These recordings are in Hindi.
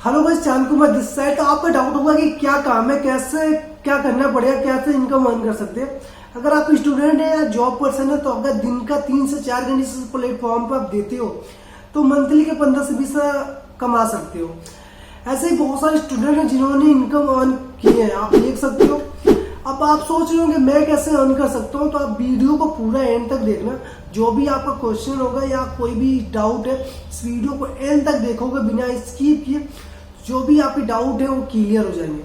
हेलो भाई, श्याम कुमार दिस साइड। तो आपका डाउट होगा कि क्या काम है, कैसे क्या करना पड़ेगा, कैसे इनकम अर्न कर सकते हैं। अगर आप स्टूडेंट है या जॉब पर्सन है तो अगर दिन का 3 से 4 घंटे इस प्लेटफॉर्म पर आप देते हो तो मंथली के 15 से 20 कमा सकते हो। ऐसे ही बहुत सारे स्टूडेंट हैं जिन्होंने इनकम अर्न की है, आप देख सकते हो। अब आप सोच रहे हो कि मैं कैसे अर्न कर सकता हूँ, तो आप वीडियो को पूरा एंड तक देखना। जो भी आपका क्वेश्चन होगा या कोई भी डाउट है, इस वीडियो को एंड तक देखोगे बिना स्किप किए, जो भी आपके डाउट है वो क्लियर हो जाएंगे।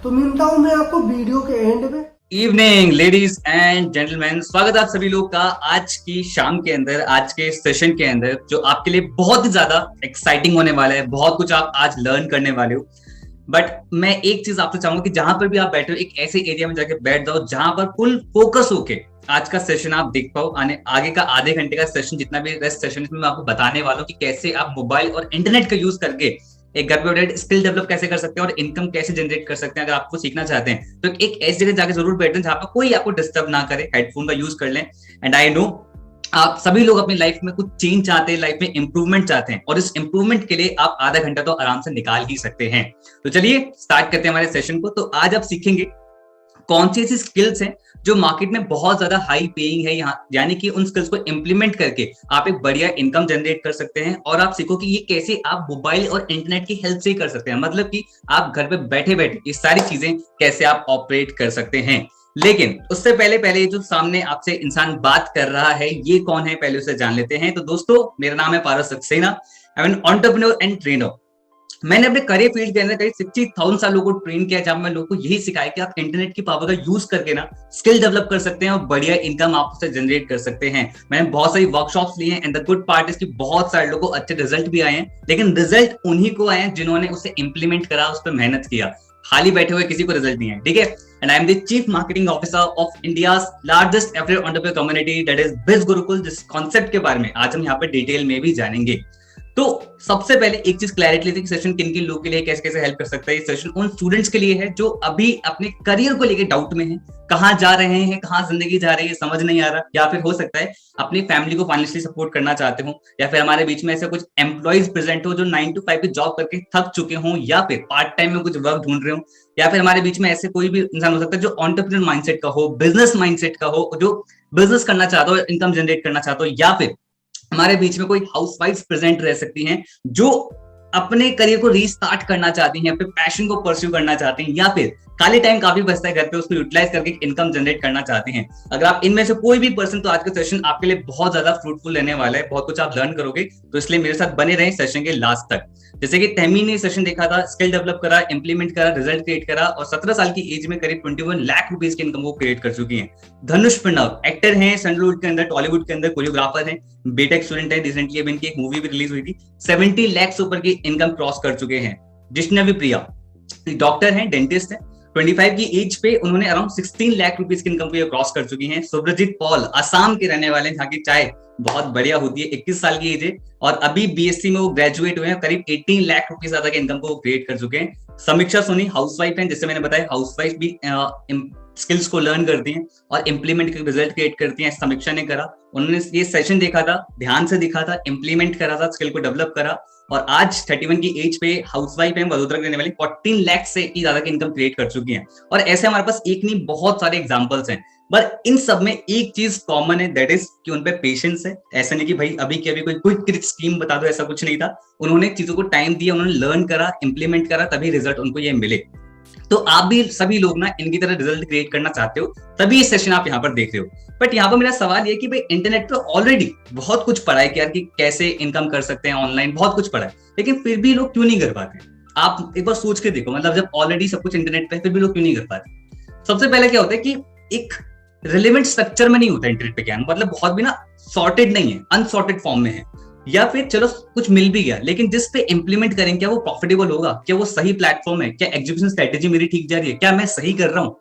तो मिलता हूँ मैं आपको वीडियो के एंड में। इवनिंग लेडीज एंड जेंटलमैन, स्वागत है आप सभी लोग का आज की शाम के अंदर, आज के सेशन के अंदर, जो आपके लिए बहुत ही ज्यादा एक्साइटिंग होने वाला है। बहुत कुछ आप आज लर्न करने वाले हो। बट मैं एक चीज आपसे चाहूंगा कि जहां पर भी आप बैठे हो, एक ऐसे एरिया में जाके बैठ जाओ जहां पर फुल फोकस होके आज का सेशन आप देख पाओ। आगे का आधे घंटे का सेशन, जितना भी रेस्ट सेशन, इसमें मैं आपको बताने वाला हूँ कि कैसे आप मोबाइल और इंटरनेट का यूज करके एक घर पे बैठे स्किल डेवलप कैसे कर सकते हैं और इनकम कैसे जनरेट कर सकते हैं। अगर आपको सीखना चाहते हैं तो एक ऐसी जगह जाके जरूर बैठे जहां पर कोई आपको डिस्टर्ब ना करे, हेडफोन का यूज कर लें। एंड आई नो आप सभी लोग अपनी लाइफ में कुछ चेंज चाहते हैं, लाइफ में इंप्रूवमेंट चाहते हैं, और इस इंप्रूवमेंट के लिए आप आधा घंटा तो आराम से निकाल ही सकते हैं। तो चलिए स्टार्ट करते हैं हमारे सेशन को। तो आज आप सीखेंगे कौन सी ऐसी स्किल्स हैं जो मार्केट में बहुत ज्यादा हाई पेइंग है, यहाँ यानी कि उन स्किल्स को इंप्लीमेंट करके आप एक बढ़िया इनकम जनरेट कर सकते हैं। और आप सीखो कि ये कैसे आप मोबाइल और इंटरनेट की हेल्प से ही कर सकते हैं, मतलब कि आप घर पे बैठे बैठे ये सारी चीजें कैसे आप ऑपरेट कर सकते हैं। लेकिन उससे पहले पहले जो सामने आपसे इंसान बात कर रहा है ये कौन है, पहले उसे जान लेते हैं। तो दोस्तों, मेरा नाम है Paras Saxena, I am an entrepreneur and trainer. मैंने अपने करियर फील्ड के अंदर करीब 60,000 लोगों को ट्रेन किया, जहां मैं लोगों को यही सिखाया कि आप इंटरनेट की पावर का यूज करके ना स्किल डेवलप कर सकते हैं और बढ़िया इनकम आप उससे जनरेट कर सकते हैं। मैंने बहुत सारी वर्कशॉप्स ली हैं and the good part is कि बहुत सारे लोगों को अच्छे रिजल्ट भी आए हैं, लेकिन रिजल्ट उन्हीं को आए हैं जिन्होंने उसे इंप्लीमेंट करा, उस पर मेहनत किया। खाली बैठे हुए किसी को रिजल्ट नहीं है, ठीक है। And I am the chief marketing officer of India's largest affiliate entrepreneur community, that is Biz Gurukul. जिस कॉन्सेप्ट के बारे में आज हम यहाँ पे डिटेल में भी जानेंगे। तो सबसे पहले एक चीज क्लैरिटी लेते हैं कि सेशन किन किन लोगों के लिए कैसे कैसे हेल्प कर सकता है। ये सेशन उन स्टूडेंट्स के लिए है जो अभी अपने करियर को लेकर डाउट में हैं, कहाँ जा रहे हैं, कहाँ जिंदगी जा रही है, समझ नहीं आ रहा, या फिर हो सकता है अपनी फैमिली को फाइनेंशियली सपोर्ट करना चाहते हो, या फिर हमारे बीच में ऐसे कुछ एम्प्लॉइज प्रेजेंट हो जो 9 to 5 की जॉब करके थक चुके हों, या फिर पार्ट टाइम में कुछ वर्क ढूंढ रहे हो, या फिर हमारे बीच में ऐसे कोई भी इंसान हो सकता है जो एंटरप्रेन्योर माइंडसेट का हो, बिजनेस माइंडसेट का हो, जो बिजनेस करना चाहता हो, इनकम जनरेट करना चाहता हो, या फिर हमारे बीच में कोई हाउसवाइफ प्रेजेंट रह सकती हैं जो अपने करियर को रीस्टार्ट करना चाहती हैं, अपने पैशन को परस्यू करना चाहती हैं, या फिर खाली टाइम काफी बचता है घर पे उसको यूटिलाइज करके इनकम जनरेट करना चाहती हैं। अगर आप इनमें से कोई भी पर्सन, तो आज का सेशन आपके लिए बहुत ज्यादा फ्रूटफुल रहने वाला है, बहुत कुछ आप लर्न करोगे। तो इसलिए मेरे साथ बने रहें सेशन के लास्ट तक। जैसे कि तहमीन ने सेशन देखा था, स्किल डेवलप करा, इंप्लीमेंट करा, रिजल्ट क्रिएट करा, और 17 साल की एज में करीब 21 लाख रुपीज की इनकम वो क्रिएट कर चुकी है। धनुष प्रणव एक्टर हैं, सैंडलवुड के अंदर, टॉलीवुड के अंदर कोरियोग्राफर हैं, बीटेक स्टूडेंट है, रिसेंटली अभी इनकी एक मूवी भी रिलीज हुई थी, 70 लाख से ऊपर की इनकम क्रॉस कर चुके हैं। जिष्णवी प्रिया डॉक्टर हैं, डेंटिस्ट है, 25 की एज पे उन्होंने अराउंड 16 लाख रुपीस की इनकम को क्रॉस कर चुकी हैं। सुब्रजीत पॉल असम के रहने वाले हैं, जहाँ की चाय बहुत बढ़िया होती है, 21 साल की एज है, और अभी बीएससी में वो ग्रेजुएट हुए हैं, करीब 18 लाख रुपीस ज्यादा की इनकम को क्रिएट कर चुके हैं। समीक्षा सोनी हाउसवाइफ हैं, जैसे मैंने बताया हाउसवाइफ भी स्किल्स को लर्न करती हैं और इंप्लीमेंट करके रिजल्ट क्रिएट करती हैं। समीक्षा ने करा, उन्होंने ये सेशन देखा था, ध्यान से देखा था, इंप्लीमेंट करा था, स्किल को डेवलप करा, और आज 31 की एज पे हाउसवाइफ है, वडोदरा रहने वाली, 14 लाख से ज्यादा की इनकम क्रिएट कर चुकी हैं। और ऐसे हमारे पास एक नहीं बहुत सारे एग्जांपल्स हैं, बट इन सब में एक चीज कॉमन है, दैट इज कि उन पे पेशेंस है। ऐसा नहीं कि भाई अभी के अभी कोई क्विक स्कीम बता दो, ऐसा कुछ नहीं था। उन्होंने चीजों को टाइम दिया, उन्होंने लर्न करा, इंप्लीमेंट करा, तभी रिजल्ट उनको ये मिले। तो आप भी सभी लोग ना इनकी तरह रिजल्ट क्रिएट करना चाहते हो, तभी ये सेशन आप यहाँ पर देख रहे हो। बट यहाँ पर मेरा सवाल ये कि भाई इंटरनेट पे ऑलरेडी बहुत कुछ पढ़ा है कि यार कि कैसे इनकम कर सकते हैं ऑनलाइन, बहुत कुछ पढ़ा है, लेकिन फिर भी लोग क्यों नहीं कर पाते। आप एक बार सोच के देखो, मतलब जब ऑलरेडी सब कुछ इंटरनेट पे, फिर भी लोग क्यों नहीं कर पाते। सबसे पहले क्या होता है कि एक रिलेवेंट स्ट्रक्चर में नहीं होता इंटरनेट पे ज्ञान, मतलब बहुत भी ना सॉर्टेड नहीं है, अनसॉर्टेड फॉर्म में है, या फिर चलो कुछ मिल भी गया, लेकिन जिस पे इंप्लीमेंट करें क्या वो प्रॉफिटेबल होगा, क्या वो सही प्लेटफॉर्म है, क्या एग्जीक्यूशन स्ट्रेटेजी मेरी ठीक जा रही है, क्या मैं सही कर रहा हूँ।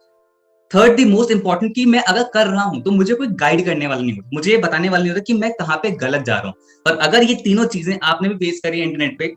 थर्ड द मोस्ट इंपॉर्टेंट कि मैं अगर कर रहा हूं तो मुझे कोई गाइड करने वाला नहीं होता, मुझे ये बताने वाला नहीं होता कि मैं कहाँ पे गलत जा रहा हूं। पर अगर ये तीनों चीजें आपने भी फेस करी है इंटरनेट पे,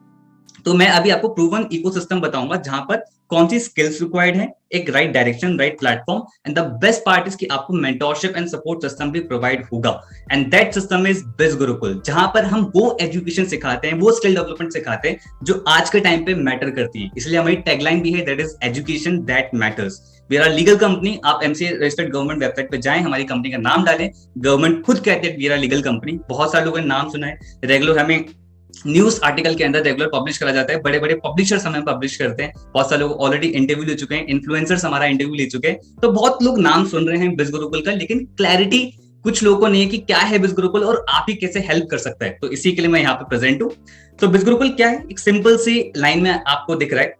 तो मैं अभी आपको प्रूवन इकोसिस्टम बताऊंगा जहां पर कौन सी स्किल्स रिक्वायर्ड है, एक right direction, right platform, and the best part is कि आपको मेंटोरशिप एंड सपोर्ट सिस्टम भी प्रोवाइड होगा। And that system is Biz Gurukul, जहां पर हम वो एजुकेशन सिखाते हैं, वो स्किल डेवलपमेंट सिखाते हैं जो आज के टाइम पे मैटर करती है। इसलिए हमारी टैगलाइन भी है, that is education that matters. We are legal company. आप एमसीए रजिस्टर्ड गवर्नमेंट वेबसाइट पे जाएं, हमारी कंपनी का नाम डालें, गवर्नमेंट खुद कहते हैं वी आर लीगल कंपनी। बहुत सारे लोगों ने नाम सुना है, रेगुलर हमें न्यूज आर्टिकल के अंदर रेगुलर पब्लिश करा जाता है, बड़े बड़े पब्लिशर्स हमें पब्लिश करते हैं, बहुत सारे लोग ऑलरेडी इंटरव्यू ले चुके हैं, इन्फ्लुएंसर्स हमारा इंटरव्यू ले चुके हैं, तो बहुत लोग नाम सुन रहे हैं बिज गुरुकुल का, लेकिन क्लैरिटी कुछ लोगों को नहीं है कि क्या है बिज गुरुकुल और आप ही कैसे हेल्प कर सकता है। तो इसी के लिए मैं यहाँ पे प्रेजेंट हूँ। तो बिज गुरुकुल क्या है, एक सिंपल सी लाइन में आपको दिख रहा है,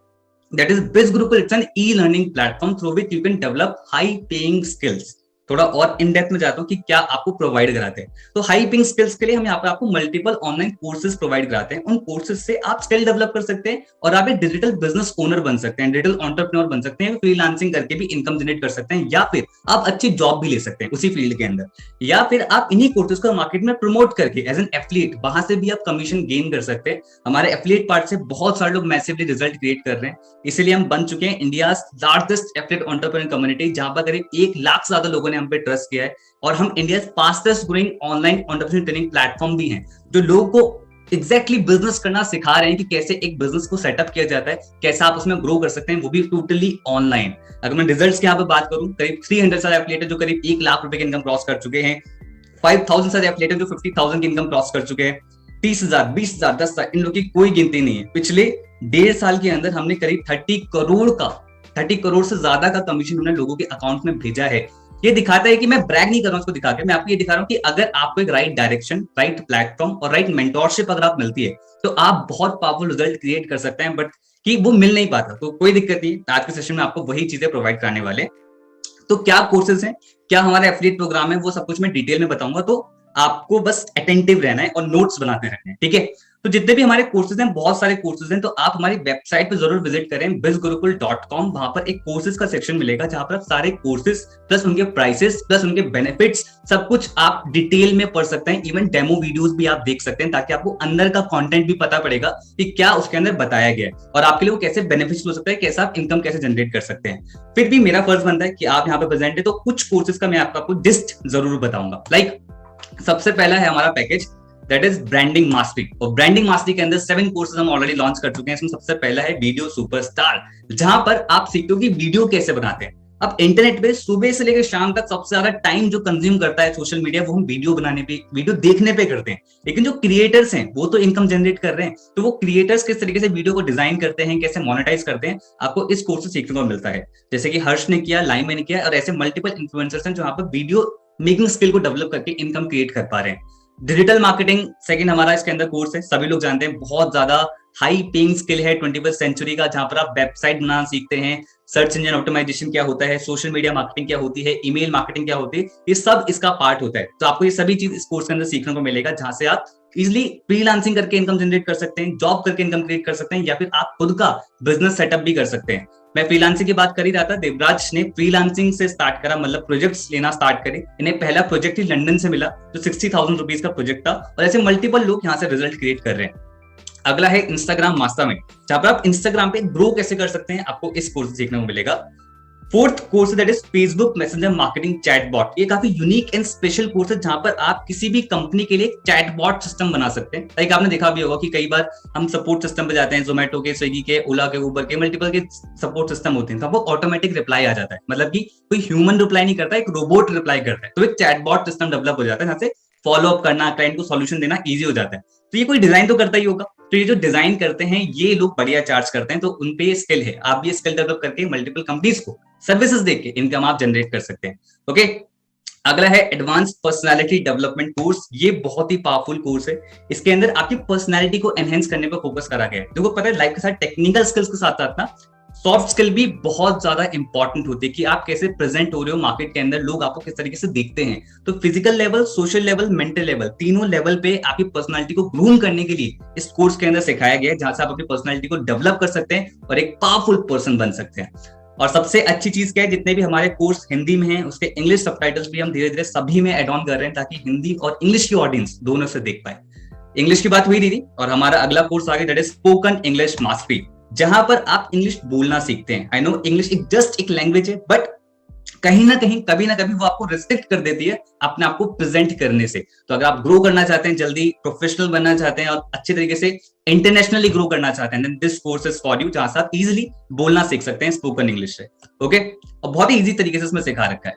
that is Biz Gurukul. It's an e learning platform through which you can develop high paying skills. थोड़ा और इन डेप्थ में जाता हूं कि क्या आपको प्रोवाइड कराते हैं। तो हाई पिंग स्किल्स के लिए हम यहाँ पे आपको मल्टीपल ऑनलाइन कोर्सेज प्रोवाइड कराते हैं। उन कोर्सेज से आप स्किल डेवलप कर सकते हैं और आप एक डिजिटल बिजनेस ओनर बन सकते हैं, डिजिटल एंटरप्रेन्योर बन सकते हैं, फ्रीलांसिंग करके भी इनकम जनरेट कर सकते हैं, या फिर आप अच्छी जॉब भी ले सकते हैं उसी फील्ड के अंदर, या फिर आप इन्हीं कोर्सेज को मार्केट में प्रमोट करके एज एन एफिलिएट वहां से भी आप कमीशन गेन कर सकते हैं। हमारे एफिलिएट पार्ट से बहुत सारे लोग मैसिवली रिजल्ट क्रिएट कर रहे हैं, इसीलिए हम बन चुके हैं India largest affiliate entrepreneur community, जहां पर करीब 1 लाख से ज्यादा लोगों ने हम पे ट्रस्ट किया है। और हम India fastest growing online entrepreneur training platform भी हैं, जो लोगों को एग्जैक्टली बिजनेस करना सिखा रहे हैं कि कैसे एक बिजनेस को सेटअप किया जाता है, कैसे आप उसमें ग्रो कर सकते हैं, वो भी टोटली ऑनलाइन। अगर मैं रिजल्ट्स की यहाँ पे बात करूं, करीब 300 सारे एफिलिएट जो करीब 1 लाख रुपए की इनकम क्रॉस कर चुके हैं, 5000 सारे एफिलिएट जो 50,000 की इनकम क्रॉस कर चुके हैं, 30,000, 20,000, 10,000, इन लोगों की कोई गिनती नहीं है। पिछले 1.5 साल के अंदर हमने करीब 30 करोड़ से ज्यादा का कमीशन हमने लोगों के अकाउंट में भेजा है। ये दिखाता है कि मैं ब्रैग नहीं कर रहा हूं इसको दिखा के, मैं आपको ये दिखा रहा हूं कि अगर आपको एक राइट डायरेक्शन, राइट प्लेटफॉर्म और राइट मेंटोरशिप अगर आप मिलती है तो आप बहुत पावरफुल रिजल्ट क्रिएट कर सकते हैं, बट कि वो मिल नहीं पाता। तो कोई दिक्कत नहीं, आज के सेशन में आपको वही चीजें प्रोवाइड कराने वाले। तो क्या कोर्सेज हैं, क्या हमारा एफिलिएट प्रोग्राम है, वो सब कुछ मैं डिटेल में बताऊंगा। तो आपको बस अटेंटिव रहना है और नोट्स बनाते रहना है, ठीक है। तो जितने भी हमारे कोर्सेज हैं, बहुत सारे कोर्सेज हैं, तो आप हमारी वेबसाइट पे जरूर विजिट करें bizgurukul.com। वहां पर एक कोर्सेज का सेक्शन मिलेगा जहां पर आप सारे कोर्सेज प्लस उनके प्राइसेस प्लस उनके बेनिफिट्स सब कुछ आप डिटेल में पढ़ सकते हैं। इवन डेमो वीडियोस भी आप देख सकते हैं, ताकि आपको अंदर का कंटेंट भी पता पड़ेगा कि क्या उसके अंदर बताया गया है और आपके लिए वो कैसे बेनिफिट्स हो सकता है, कैसे आप इनकम कैसे जनरेट कर सकते हैं। फिर भी मेरा फर्ज बनता है कि आप यहाँ पे प्रेजेंट है, तो कुछ कोर्सेज का मैं आपको लिस्ट जरूर बताऊंगा। लाइक सबसे पहला है हमारा package, that is branding mastery. और ब्रांडिंग मास्टरी के अंदर 7 कोर्सेज हम ऑलरेडी लॉन्च कर चुके हैं। इसमें सबसे पहला है वीडियो सुपरस्टार, जहां पर आप सीखते हो कि वीडियो कैसे बनाते हैं। अब इंटरनेट पे सुबह से लेकर शाम तक सबसे ज्यादा टाइम जो कंज्यूम करता है सोशल मीडिया, वो हम वीडियो बनाने पे, वीडियो देखने पे करते हैं। लेकिन जो क्रिएटर्स हैं वो तो इनकम जनरेट कर रहे हैं, तो वो क्रिएटर्स किस तरीके से वीडियो को डिजाइन करते हैं, कैसे मोनेटाइज करते हैं, आपको इस कोर्स से सीखने को मिलता है। जैसे कि हर्ष ने किया, लाइम ने किया, और ऐसे मल्टीपल इन्फ्लुएंसर्स हैं जो यहाँ पर वीडियो मेकिंग स्किल को डेवलप करके इनकम क्रिएट कर पा रहे हैं। डिजिटल मार्केटिंग सेकंड हमारा इसके अंदर कोर्स है, सभी लोग जानते हैं बहुत ज्यादा हाई पेइंग स्किल है 21वीं सेंचुरी का, जहां पर आप वेबसाइट बनाना सीखते हैं, सर्च इंजन ऑप्टिमाइजेशन क्या होता है, सोशल मीडिया मार्केटिंग क्या होती है, ईमेल मार्केटिंग क्या होती है, ये सब इसका पार्ट होता है। तो आपको ये सभी चीज इस कोर्स के अंदर सीखने को मिलेगा, जहां से आप इजिली फ्रीलांसिंग करके इनकम जनरेट कर सकते हैं, जॉब करके इनकम क्रिएट कर सकते हैं, या फिर आप खुद का बिजनेस सेटअप भी कर सकते हैं। मैं फ्रीलांसिंग की बात कर ही रहा था, देवराज ने फ्रीलांसिंग से स्टार्ट करा, मतलब प्रोजेक्ट्स लेना स्टार्ट करे। इन्हें पहला प्रोजेक्ट ही लंदन से मिला जो 60,000 रुपीज का प्रोजेक्ट था, और ऐसे मल्टीपल लोग यहाँ से रिजल्ट क्रिएट कर रहे हैं। अगला है इंस्टाग्राम मास्टरमाइंड, जहां पर आप इंस्टाग्राम पे ग्रो कैसे कर सकते हैं, आपको इस कोर्स सीखने को मिलेगा। Fourth course that is Facebook messenger marketing chatbot. ये काफी यूनिक एंड स्पेशल कोर्स है, जहां पर आप किसी भी कंपनी के लिए चैटबॉट सिस्टम बना सकते हैं। लाइक आपने देखा भी होगा कि कई बार हम सपोर्ट सिस्टम पे जाते हैं, जोमेटो के, स्विगी के, ओला के, उबर के, मल्टीपल के सपोर्ट सिस्टम होते हैं, तो आपको ऑटोमेटिक रिप्लाई आ जाता है, मतलब कि कोई ह्यूमन रिप्लाई नहीं करता, एक रोबोट रिप्लाई करता है। तो एक चैटबॉट सिस्टम डेवलप हो जाता है, जहां से फॉलो अप करना, क्लाइंट को सॉल्यूशन देना इजी हो जाता है। तो ये कोई डिजाइन तो करता ही होगा, तो ये जो डिजाइन करते हैं ये लोग बढ़िया चार्ज करते हैं, तो उनपे ये स्किल है। आप भी स्किल डेवलप करके मल्टीपल कंपनीज को सर्विसेज देके इनकम आप जनरेट कर सकते हैं। ओके, अगला है एडवांस पर्सनालिटी डेवलपमेंट कोर्स। ये बहुत ही पावरफुल कोर्स है, इसके अंदर आपकी पर्सनालिटी को एनहेंस करने पर फोकस करा गया है। देखो पता है, लाइफ के साथ टेक्निकल स्किल्स के साथ साथ ना सॉफ्ट स्किल भी बहुत ज्यादा इंपॉर्टेंट होती है, कि आप कैसे प्रेजेंट हो रहे हो मार्केट के अंदर, लोग आपको किस तरीके से देखते हैं। तो physical level, social level, mental level, तीनों लेवल पे आपकी पर्सनालिटी को ग्रूम करने के लिए इस कोर्स के अंदर सिखाया गया है, जहां से आप अपनी पर्सनालिटी को डेवलप कर सकते हैं और एक पावरफुल पर्सन बन सकते हैं। और सबसे अच्छी चीज क्या है, जितने भी हमारे कोर्स हिंदी में हैं उसके इंग्लिश सबटाइटल्स भी हम धीरे धीरे सभी में एड ऑन कर रहे हैं, ताकि हिंदी और इंग्लिश की ऑडियंस दोनों से देख पाए। इंग्लिश की बात हुई दीदी, और हमारा अगला कोर्स आगे that is spoken English mastery, जहां पर आप इंग्लिश बोलना सीखते हैं। आई नो इंग्लिश एक जस्ट एक लैंग्वेज है, बट कहीं ना कहीं कभी ना कभी वो आपको रिस्ट्रिक्ट कर देती है अपने आप को प्रेजेंट करने से। तो अगर आप ग्रो करना चाहते हैं, जल्दी प्रोफेशनल बनना चाहते हैं और अच्छे तरीके से इंटरनेशनली ग्रो करना चाहते हैं, then this course is for you, जहां से आप इजीली बोलना सीख सकते हैं स्पोकन इंग्लिश से। ओके, और बहुत ही इजी तरीके से उसमें सिखा रखा है।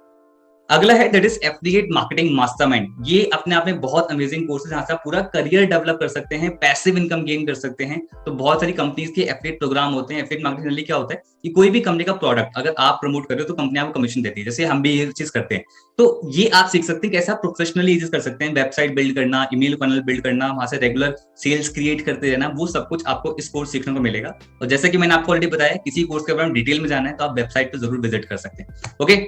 अगला है that is affiliate marketing mastermind. ये अपने आप में बहुत अमेजिंग कोर्स है, जहां से आप पूरा करियर डेवलप कर सकते हैं, पैसिव इनकम गेन कर सकते हैं। तो बहुत सारी कंपनीज के एफिलिएट प्रोग्राम होते हैं। एफिलिएट मार्केटिंग क्या होता है कि कोई भी कंपनी का प्रोडक्ट अगर आप प्रमोट कर रहे हो तो कंपनी आपको कमीशन देती है, जैसे हम भी ये चीज करते हैं। तो ये आप सीख सकते हैं कैसे आप प्रोफेशनली कर सकते हैं, वेबसाइट बिल्ड करना, ईमेल फनल बिल्ड करना, वहां से रेगुलर सेल्स क्रिएट करते रहना, वो सब कुछ आपको इस कोर्स सीखने को मिलेगा। और जैसे कि मैंने आपको ऑलरेडी बताया, किसी कोर्स के बारे में डिटेल में जाना है तो आप वेबसाइट पे जरूर विजिट कर सकते हैं। ओके,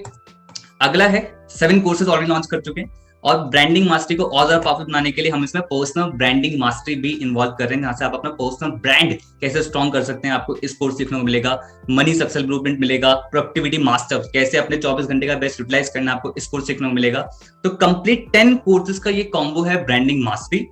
अगला है 7 कोर्सेज ऑलरेडी लॉन्च कर चुके हैं, और ब्रांडिंग मास्टरी को और ज्यादा पावरफुल बनाने के लिए हम इसमें पर्सनल ब्रांडिंग मास्टरी भी इन्वॉल्व कर रहे हैं, जहां से आप अपना पर्सनल ब्रांड कैसे स्ट्रॉन्ग कर सकते हैं, आपको इस कोर्स सीखने को मिलेगा। मनी सक्सेस ब्लूप्रिंट मिलेगा, प्रोडक्टिविटी मास्टर कैसे अपने 24 घंटे का बेस्ट यूटिलाइज करना है, आपको इस कोर्स सीखने को मिलेगा। तो कंप्लीट 10 कोर्सेज का ये कॉम्बो है ब्रांडिंग मास्टरी।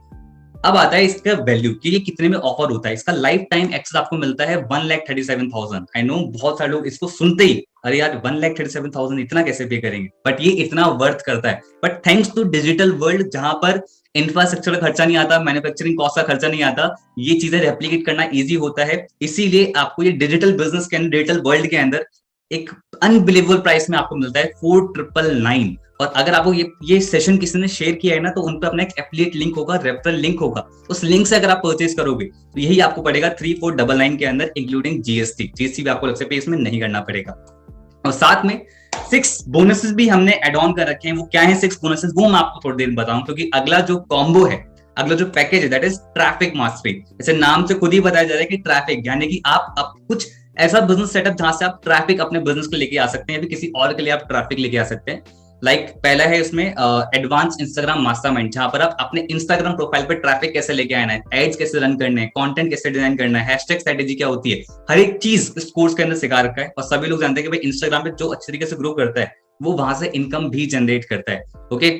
अब आता है इसका वैल्यू कि ये कितने में ऑफर होता है। इसका लाइफ टाइम एक्सेस आपको मिलता है 1,37,000। आई नो बहुत सारे लोग इसको सुनते ही अरे यार 1,37,000 इतना कैसे पे करेंगे, बट ये इतना वर्थ करता है। But thanks to digital world, जहां पर इंफ्रास्ट्रक्चर का खर्चा नहीं आता, मैन्युफैक्चरिंग कॉस्ट का खर्चा नहीं आता, ये चीजें रेप्लिकेट करना ईजी होता है। इसीलिए आपको ये डिजिटल बिजनेस के अंदर, डिजिटल वर्ल्ड के अंदर एक अनबिलीवेबल प्राइस में आपको मिलता है 4,999। और अगर आपको ये सेशन किसी ने शेयर किया है ना, तो उन पर अपना एक एफिलिएट लिंक होगा, रेफरल लिंक होगा, उस लिंक से अगर आप परचेज करोगे तो यही आपको पड़ेगा 3,499 के अंदर, इंक्लूडिंग जीएसटी। जीएसटी भी आपको अलग से पे इसमें नहीं करना पड़ेगा। और साथ में 6 बोनसेस भी हमने एड ऑन कर रखे हैं। वो क्या है 6 बोनसेस, वो मैं आपको थोड़ी देर बताऊं, क्योंकि अगला जो कॉम्बो है, अगला जो पैकेज है दैट इज ट्रैफिक मास्टरी। जैसे नाम से खुद ही बताया जा रहा है कि ट्रैफिक, यानी कि आप कुछ ऐसा बिजनेस सेटअप जहां से आप ट्रैफिक अपने बिजनेस को लेके आ सकते हैं, किसी और के लिए आप ट्रैफिक लेके आ सकते हैं। पहला है इसमें एडवांस इंस्टाग्राम मास्टरमाइंड, जहां पर आप अपने इंस्टाग्राम प्रोफाइल पर ट्रैफिक कैसे लेके आना है, एड्स कैसे रन करने हैं, कंटेंट कैसे डिजाइन करना है, हैशटैग स्ट्रेटेजी क्या होती है, हर एक चीज इस कोर्स के अंदर सिखा रखा है। और सभी लोग जानते हैं कि भाई इंस्टाग्राम पे जो अच्छे तरीके से ग्रो करता है वो वहां से इनकम भी जनरेट करता है। ओके,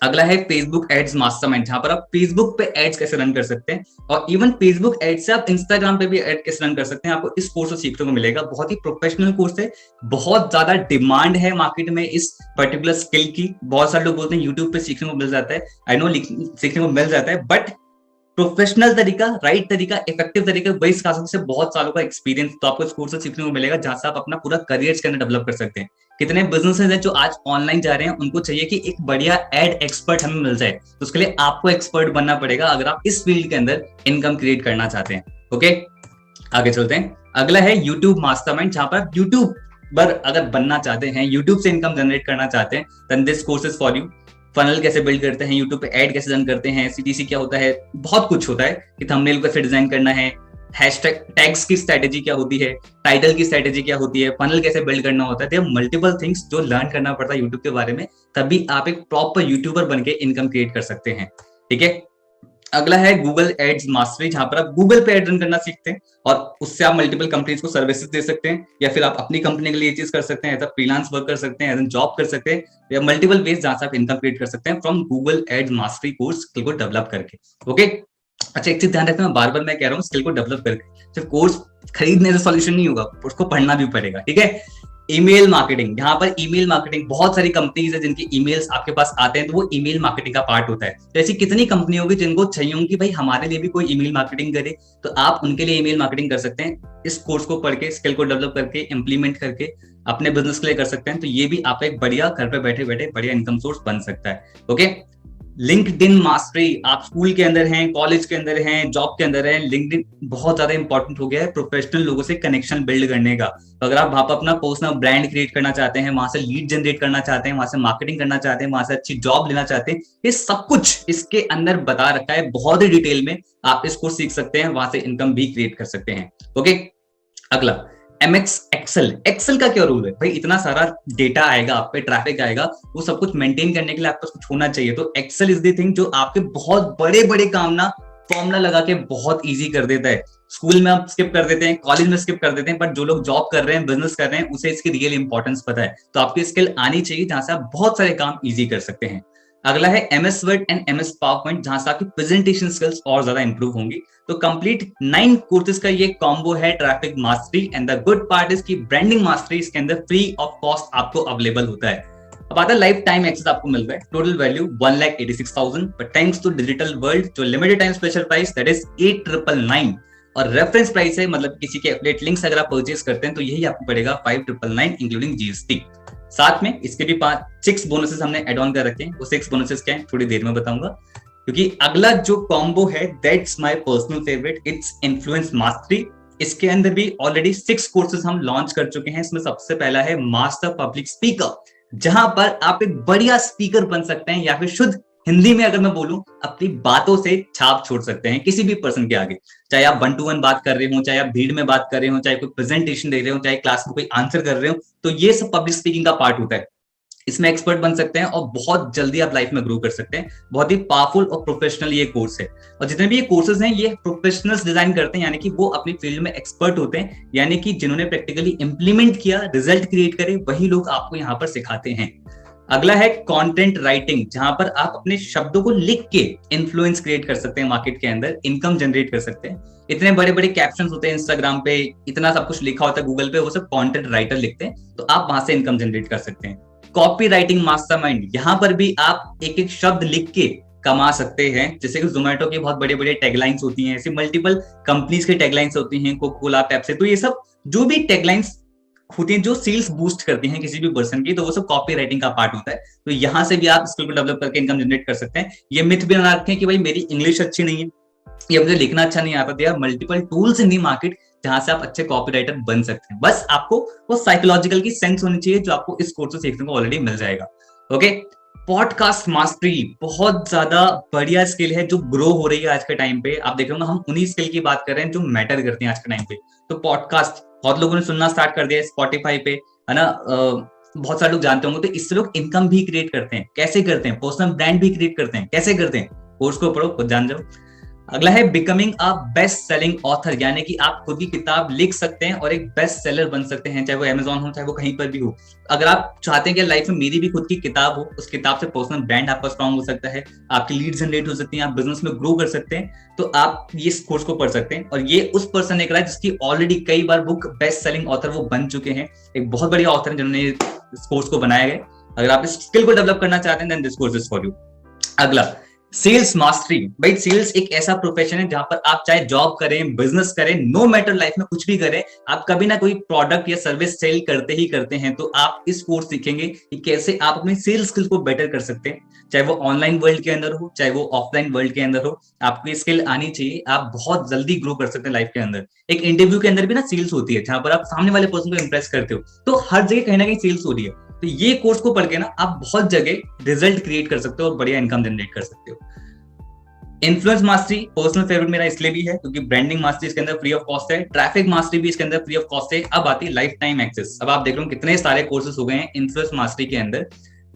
अगला है फेसबुक एड्स मास्टरमाइंड, जहां पर आप फेसबुक पे एड्स कैसे रन कर सकते हैं, और इवन फेसबुक एड्स से आप इंस्टाग्राम पे भी एड कैसे रन कर सकते हैं, आपको इस कोर्स से सीखने को मिलेगा। बहुत ही प्रोफेशनल कोर्स है, बहुत ज्यादा डिमांड है मार्केट में इस पर्टिकुलर स्किल की। बहुत सारे लोग बोलते हैं यूट्यूब पे सीखने को मिल जाता है, आई नो सीखने को मिल जाता है, बट प्रोफेशनल तरीका, राइट तरीका, इफेक्टिव तरीका वही सिखा सकते हैं, बहुत सालों का एक्सपीरियंस तो आपको इस कोर्स से सीखने को मिलेगा, जहां से आप अपना पूरा करियर के अंदर डेवलप कर सकते हैं। कितने बिजनेसेस हैं जो आज ऑनलाइन जा रहे हैं, उनको चाहिए कि एक बढ़िया एड एक्सपर्ट हमें मिल जाए, तो उसके लिए आपको एक्सपर्ट बनना पड़ेगा अगर आप इस फील्ड के अंदर इनकम क्रिएट करना चाहते हैं। ओके, आगे चलते हैं। अगला है यूट्यूब मास्टरमाइंड, जहां पर यूट्यूब पर अगर बनना चाहते हैं, यूट्यूब से इनकम जनरेट करना चाहते हैं, then this course is for you. Funnel कैसे बिल्ड करते हैं, यूट्यूब पे ऐड कैसे रन करते हैं, सीटीसी क्या होता है, बहुत कुछ होता है कि थंबनेल कैसे डिजाइन करना है, हैशटैग टैग्स की स्ट्रेटेजी क्या होती है, टाइटल की स्ट्रेटेजी क्या होती है, फनल कैसे बिल्ड करना होता है। मल्टीपल थिंग्स जो लर्न करना पड़ता है यूट्यूब के बारे में, तभी आप एक प्रॉपर यूट्यूबर बन के इनकम क्रिएट कर सकते हैं। ठीक है, अगला है गूगल एड्स मास्टरी, जहां पर आप गूगल पे एड रन करना सीखते हैं और उससे आप मल्टीपल कंपनीज को सर्विसेज दे सकते हैं, या फिर आप अपनी कंपनी के लिए ये चीज कर सकते हैं, एज अ फ्रीलांस वर्क कर सकते हैं, एज अ जॉब कर सकते हैं, या मल्टीपल वेज जहां से आप इनकम क्रिएट कर सकते हैं from Google ads mastery course skill को डेवलप करके। ओके, अच्छा एक चीज ध्यान रखना, बार बार मैं कह रहा हूँ स्किल को डेवलप करके, सिर्फ कोर्स खरीदने से सॉल्यूशन नहीं होगा, उसको पढ़ना भी पड़ेगा। ठीक है, ईमेल मार्केटिंग, यहाँ पर ईमेल मार्केटिंग, बहुत सारी कंपनीज है जिनके ईमेल्स आपके पास आते हैं, तो वो ईमेल मार्केटिंग का पार्ट होता है। तो ऐसी कितनी कंपनी होगी जिनको चाहिए होगी भाई हमारे लिए भी कोई ईमेल मार्केटिंग करे, तो आप उनके लिए ईमेल मार्केटिंग कर सकते हैं। इस कोर्स को पढ़ के, स्किल को डेवलप करके, इंप्लीमेंट करके अपने बिजनेस के लिए कर सकते हैं। तो ये भी आपका एक बढ़िया घर पे बैठे बैठे बढ़िया इनकम सोर्स बन सकता है। ओके, लिंक्डइन मास्टरी, आप स्कूल के अंदर हैं, कॉलेज के अंदर हैं, जॉब के अंदर हैं, लिंक्डइन बहुत ज्यादा इंपॉर्टेंट हो गया है प्रोफेशनल लोगों से कनेक्शन बिल्ड करने का। तो अगर आप वहां पर अपना पर्सनल ब्रांड क्रिएट करना चाहते हैं, वहां से लीड जनरेट करना चाहते हैं, वहां से मार्केटिंग करना चाहते हैं, वहां से अच्छी जॉब लेना चाहते हैं, ये सब कुछ इसके अंदर बता रखा है बहुत ही डिटेल में। आप इसको सीख सकते हैं, वहां से इनकम भी क्रिएट कर सकते हैं। ओके, अगला एमएक्स एक्सेल। एक्सेल का क्या रूल है भाई, इतना सारा डेटा आएगा आप पे, ट्रैफिक आएगा, वो सब कुछ मेंटेन करने के लिए आपके पास कुछ होना चाहिए। तो एक्सेल इज द थिंग जो आपके बहुत बड़े बड़े काम ना फॉर्मूला लगा के बहुत इजी कर देता है। स्कूल में आप स्किप कर देते हैं, कॉलेज में स्किप कर देते हैं, बट जो लोग जॉब कर रहे हैं, बिजनेस कर रहे हैं, उसे इसकी रियल इंपॉर्टेंस पता है। तो आपकी स्किल आनी चाहिए जहां से आप बहुत सारे काम इजी कर सकते हैं। अगला है MS word and MS power point, जहां से आपकी प्रेजेंटेशन स्किल्स और ज्यादा इंप्रूव होंगी। तो कंप्लीट 9 कोर्सेज का ये कॉम्बो है traffic mastery. And the good part is की ब्रांडिंग मास्टरी इसके अंदर फ्री ऑफ कॉस्ट आपको अवेलेबल होता है। अब आता है लाइफ टाइम एक्सेस आपको मिल रहा है, total value 1,86,000, but thanks to digital world जो limited time special price that is 8,999 और रेफरेंस प्राइस है, मतलब किसी के एफिलिएट लिंक्स अगर आप परचेज करते हैं तो यही आपको पड़ेगा 5,999 इंक्लूडिंग GST। साथ में इसके भी 6 बोनसेस हमने एड ऑन कर रखे हैं। वो 6 बोनसेस क्या है थोड़ी देर में बताऊंगा, क्योंकि अगला जो कॉम्बो है that's my personal favourite, its influence mastery. इसके अंदर भी ऑलरेडी 6 कोर्सेज हम लॉन्च कर चुके हैं। इसमें सबसे पहला है मास्टर पब्लिक स्पीकर, जहां पर आप एक बढ़िया स्पीकर बन सकते हैं, या फिर शुद्ध हिंदी में अगर मैं बोलूं अपनी बातों से छाप छोड़ सकते हैं किसी भी पर्सन के आगे। चाहे आप 1 to 1 बात कर रहे हो, चाहे आप भीड़ में बात कर रहे हो, चाहे कोई प्रेजेंटेशन दे रहे हो, चाहे क्लास में कोई आंसर कर रहे हो, तो ये सब पब्लिक स्पीकिंग का पार्ट होता है। इसमें एक्सपर्ट बन सकते हैं और बहुत जल्दी आप लाइफ में ग्रो कर सकते हैं। बहुत ही पावरफुल और प्रोफेशनल ये कोर्स है। और जितने भी ये कोर्सेज हैं ये प्रोफेशनल्स डिजाइन करते हैं, यानी कि वो अपनी फील्ड में एक्सपर्ट होते हैं, यानी कि जिन्होंने प्रैक्टिकली इंप्लीमेंट किया, रिजल्ट क्रिएट करे, वही लोग आपको यहाँ पर सिखाते हैं। अगला है कंटेंट राइटिंग, जहां पर आप अपने शब्दों को लिख के इन्फ्लुएंस क्रिएट कर सकते हैं मार्केट के अंदर, इनकम जनरेट कर सकते हैं। इतने बड़े बड़े कैप्शंस होते हैं इंस्टाग्राम पे, इतना सब कुछ लिखा होता है गूगल पे, वो सब कंटेंट राइटर लिखते हैं, तो आप वहां से इनकम जनरेट कर सकते हैं। कॉपी राइटिंग मास्टरमाइंड, यहाँ पर भी आप एक एक शब्द लिख के कमा सकते हैं। जैसे कि जोमेटो की बहुत बड़े बड़े टैगलाइंस होती हैं, ऐसे मल्टीपल कंपनीज की टैगलाइंस होती हैं, कोका कोला, पेप्सी, तो ये सब जो भी टैगलाइंस होती हैं जो सेल्स बूस्ट करती हैं किसी भी पर्सन की, तो वो सब कॉपी राइटिंग का पार्ट होता है। तो यहाँ से भी आप स्किल को डेवलप करके इनकम जनरेट कर सकते हैं। ये मिथ भी ना रखें कि भाई मेरी इंग्लिश अच्छी नहीं है या मुझे लिखना अच्छा नहीं आता। There are multiple tools in the market जहां से आप अच्छे कॉपी राइटर बन सकते हैं। बस आपको वो साइकोलॉजिकल की सेंस होनी चाहिए, जो आपको इस कोर्स से सीखने को ऑलरेडी मिल जाएगा। ओके, पॉडकास्ट मास्टरी बहुत ज्यादा बढ़िया स्किल है जो ग्रो हो रही है आज के टाइम पे। आप देख रहे हो हम उन्हीं स्किल की बात कर रहे हैं जो मैटर करती हैं आज के टाइम पे। तो पॉडकास्ट बहुत लोगों ने सुनना स्टार्ट कर दिया है स्पॉटिफाई पे, है ना। बहुत सारे लोग जानते होंगे। तो इससे लोग इनकम भी क्रिएट करते हैं। कैसे करते हैं? पर्सनल ब्रांड भी क्रिएट करते हैं। कैसे करते हैं? कोर्स को पढ़ो, खुद जान जाओ। अगला है becoming a best selling author, यानी कि आप खुद की किताब लिख सकते हैं और एक बेस्ट सेलर बन सकते हैं, चाहे वो अमेज़न हो, चाहे वो कहीं पर भी हो। अगर आप चाहते हैं कि लाइफ में मेरी भी खुद की किताब हो, उस किताब से पर्सनल ब्रांड आपका स्ट्रांग हो सकता है, आपकी लीड जनरेट हो सकती है, आप बिजनेस में ग्रो कर सकते हैं, तो आप ये कोर्स को पढ़ सकते हैं। और ये उस पर्सन ने करा जिसकी ऑलरेडी कई बार बुक बेस्ट सेलिंग ऑथर वो बन चुके हैं। एक बहुत बढ़िया ऑथर है जिन्होंने इस कोर्स को बनाया है। अगर आप इस स्किल को डेवलप करना चाहते हैं then this course is for you. अगला सेल्स मास्टरी। भाई सेल्स एक ऐसा प्रोफेशन है जहां पर आप चाहे जॉब करें, बिजनेस करें, नो मैटर लाइफ में कुछ भी करें, आप कभी ना कोई प्रोडक्ट या सर्विस सेल करते ही करते हैं। तो आप इस कोर्स सीखेंगे कि कैसे आप अपने सेल्स स्किल को बेटर कर सकते हैं, चाहे वो ऑनलाइन वर्ल्ड के अंदर हो, चाहे वो ऑफलाइन वर्ल्ड के अंदर हो। आपको ये स्किल आनी चाहिए, आप बहुत जल्दी ग्रो कर सकते हैं लाइफ के अंदर। एक इंटरव्यू के अंदर भी ना सेल्स होती है, जहां पर आप सामने वाले पर्सन को इंप्रेस करते हो, तो हर जगह कहीं ना कहीं सेल्स हो रही है। तो ये कोर्स को पढ़ के ना आप बहुत जगह रिजल्ट क्रिएट कर सकते हो और बढ़िया इनकम जनरेट कर सकते हो। इन्फ्लुएंस मास्टरी पर्सनल फेवरेट मेरा इसलिए भी है क्योंकि ब्रांडिंग मास्टरी इसके अंदर फ्री ऑफ कॉस्ट है, ट्रैफिक मास्टरी भी इसके अंदर फ्री ऑफ कॉस्ट है। अब आती है लाइफ टाइम एक्सेस। अब आप देख रहे हो कितने सारे कोर्सेज हो गए हैं इन्फ्लुएंस मास्टरी के अंदर।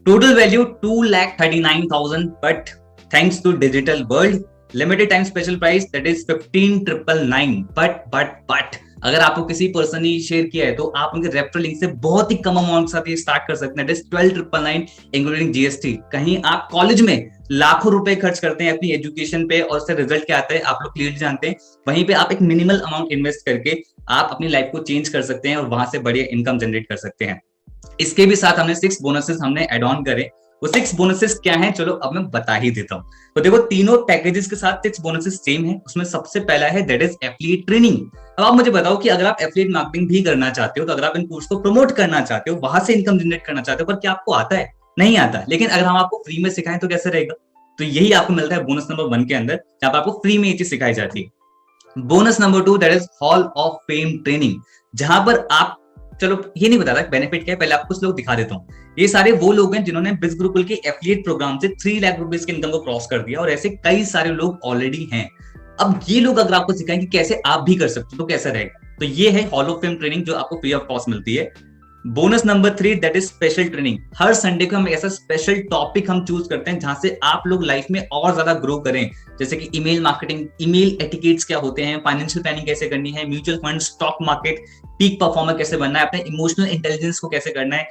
Total value 2,39,000, but thanks to digital world limited time special price that is 15,999। But अगर आपको किसी पर्सन ने शेयर किया है तो आप उनके रेफरल लिंक से बहुत ही कम अमाउंट के साथ ये स्टार्ट कर सकते हैं, दैट इज 12,999 इंक्लूडिंग GST। कहीं आप कॉलेज में लाखों रुपए खर्च करते हैं अपनी एजुकेशन पे और उससे रिजल्ट क्या आता है आप लोग क्लियरली जानते हैं। वहीं पे आप एक मिनिमल अमाउंट इन्वेस्ट करके आप अपनी लाइफ को चेंज कर सकते हैं और वहां से बढ़िया इनकम जनरेट कर सकते हैं। इसके भी साथ हमने 6 बोनसेस हमने एड ऑन करे। वो 6 बोनसेस क्या हैं चलो अब मैं बता ही देता हूँ। तो देखो तीनों पैकेजेस के साथ 6 बोनसेस सेम है। उसमें सबसे पहला है दैट इज एफिलिएट ट्रेनिंग। अब आप मुझे बताओ कि अगर आप एफिलिएट मार्केटिंग भी करना चाहते हो, तो अगर आप इन कोर्स को प्रमोट करना चाहते हो, वहां से इनकम जनरेट करना चाहते हो, पर क्या आपको आता है? नहीं आता। लेकिन अगर हम आपको फ्री में सिखाएं तो कैसे रहेगा? तो यही आपको मिलता है बोनस नंबर 1 के अंदर, जहां पर आपको फ्री में ये चीज सिखाई जाती है। Bonus number 2 that is hall of fame training, जहां पर आप, चलो ये नहीं बताता बेनिफिट क्या है, पहले आपको कुछ लोग दिखा देता हूँ। ये सारे वो लोग हैं जिन्होंने बिज गुरुकुल के एफिलिएट प्रोग्राम से 3 लाख रुपीज की इनकम को क्रॉस कर दिया, और ऐसे कई सारे लोग ऑलरेडी हैं। अब ये लोग अगर आपको सिखाएं कि कैसे आप भी कर सकते हो तो कैसा रहेगा, तो ये है हॉल ऑफ फेम ट्रेनिंग जो आपको फ्री ऑफ कॉस्ट मिलती है। Bonus number 3 that is special training. Her Sunday को हम ऐसा स्पेशल टॉपिक हम चूज करते हैं जहां से आप लोग लाइफ में और ज्यादा ग्रो करें, जैसे कि ईमेल मार्केटिंग, ईमेल एटिकेट्स क्या होते हैं, फाइनेंशियल प्लानिंग कैसे करनी है, mutual fund, stock market, peak performer कैसे बनना है, अपने इमोशनल इंटेलिजेंस को कैसे करना है,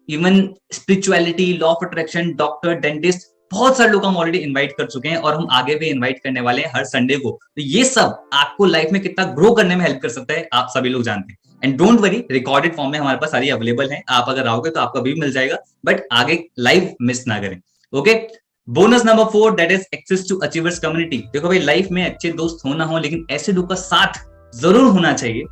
even spirituality, law of attraction, doctor, dentist, बहुत सारे लोग हम ऑलरेडी इनवाइट कर चुके हैं और हम आगे भी इनवाइट करने वाले हैं हर संडे को। तो ये सब आपको लाइफ में कितना ग्रो करने में हेल्प कर सकता है आप सभी लोग जानते हैं। And don't worry, recorded form में हमारे पास सारी अवेलेबल है, आप अगर आओगे तो आपको अभी भी मिल जाएगा, बट आगे लाइव मिस ना करें। Okay, bonus number 4 that is access to achievers community. देखो भाई, लाइफ में अच्छे दोस्त हो ना हो, लेकिन ऐसे लोग का साथ जरूर होना चाहिए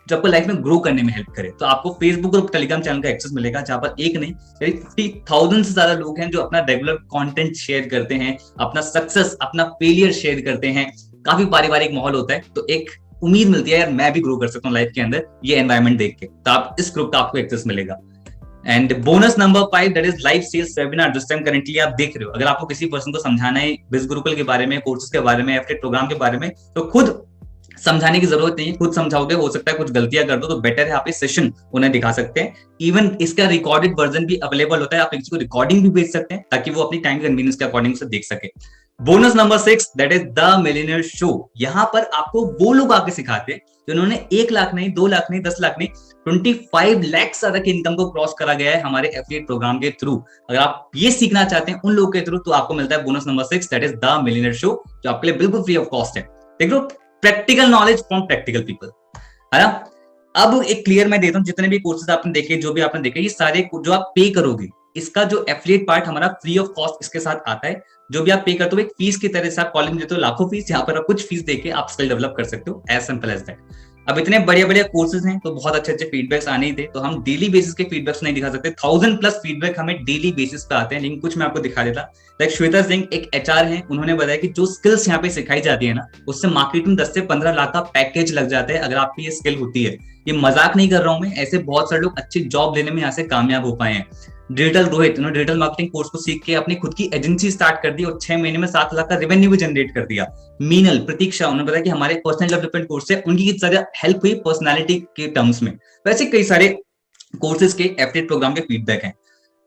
जो आपको लाइफ में ग्रो करने में हेल्प करे। तो आपको फेसबुक और टेलीग्राम चैनल का एक्सेस मिलेगा, जहां पर एक नहीं 50,000 से ज्यादा लोग हैं जो अपना रेगुलर कंटेंट शेयर करते हैं, अपना सक्सेस अपना फेलियर शेयर करते हैं। काफी पारिवारिक माहौल होता है, तो एक उम्मीद मिलती है यार मैं भी ग्रो कर सकता हूँ लाइफ के अंदर ये एनवायरमेंट देख के। तो आप इस ग्रुप का आपको एक्सेस मिलेगा। And bonus number 5 that is live sales webinar. जिस टाइम करंटली आप देख रहे हो, अगर आपको किसी पर्सन को समझाना है बिज गुरुकुल के बारे में, कोर्सेज के बारे में, एफिलिएट प्रोग्राम के बारे में, तो खुद समझाने की जरूरत नहीं है, खुद समझाओगे, हो सकता है कुछ गलतियां कर दो, तो बेटर है आप ये सेशन उन्हें दिखा सकते हैं। इवन इसका रिकॉर्डेड वर्जन भी अवेलेबल होता है, आप इसको रिकॉर्डिंग भी भेज सकते हैं ताकि वो अपनी टाइम कन्वीनियंस के अकॉर्डिंग से देख सके। Bonus number 6 that is the millionaire show. यहां पर आपको वो लोग आके सिखाते हैं जिन्होंने 1 लाख नहीं, 2 लाख नहीं, 10 लाख नहीं, 25 लाख से ज्यादा की इनकम को क्रॉस करा गया है हमारे एफिलिएट प्रोग्राम के थ्रू। अगर आप ये सीखना चाहते हैं उन लोगों के थ्रू, तो आपको मिलता है bonus number 6 that is the millionaire show, जो आपके लिए बिल्कुल फ्री ऑफ कॉस्ट है। देख लो, practical knowledge from practical people, है ना। अब एक क्लियर मैं देता हूं, जितने भी कोर्सेज आपने देखे, जो भी आपने देखे, ये सारे जो आप पे करोगे, इसका जो एफिलिएट पार्ट हमारा फ्री ऑफ कॉस्ट इसके साथ आता है। जो भी आप पे करते हो एक फीस की तरह से, आप कॉलेज में देते हो लाखों फीस, यहाँ पर आप कुछ फीस देके आप स्किल डेवलप कर सकते हो, एज सिंपल एज दैट। अब इतने बढ़िया बढ़िया कोर्सेज हैं, तो बहुत अच्छे अच्छे फीडबैक्स आने ही थे, तो हम डेली बेसिस के फीडबैक्स नहीं दिखा सकते। 1000+ फीडबैक हमें डेली बेसिस पे आते हैं, लेकिन कुछ मैं आपको दिखा देता। लाइक श्वेता सिंह एक एचआर है, उन्होंने बताया कि जो स्किल्स यहाँ पे सिखाई जाती है ना, उससे मार्केट में 10 से 15 लाख का पैकेज लग जाता है अगर आपकी ये स्किल होती है। ये मजाक नहीं कर रहा हूं मैं, ऐसे बहुत सारे लोग अच्छी जॉब लेने में यहाँ से कामयाब हो पाए हैं। डिजिटल रोहित, उन्होंने डिजिटल मार्केटिंग कोर्स को सीख के अपनी खुद की एजेंसी स्टार्ट कर दी और 6 महीने में 7 लाख का रेवेन्यू भी जनरेट कर दिया। मीनल, प्रतीक्षा, उन्होंने बताया कि हमारे पर्सनल डेवलपमेंट कोर्स है, उनकी किस तरह हेल्प हुई पर्सनालिटी के टर्म्स में। वैसे कई सारे कोर्सेज के एफिलिएट प्रोग्राम के फीडबैक हैं।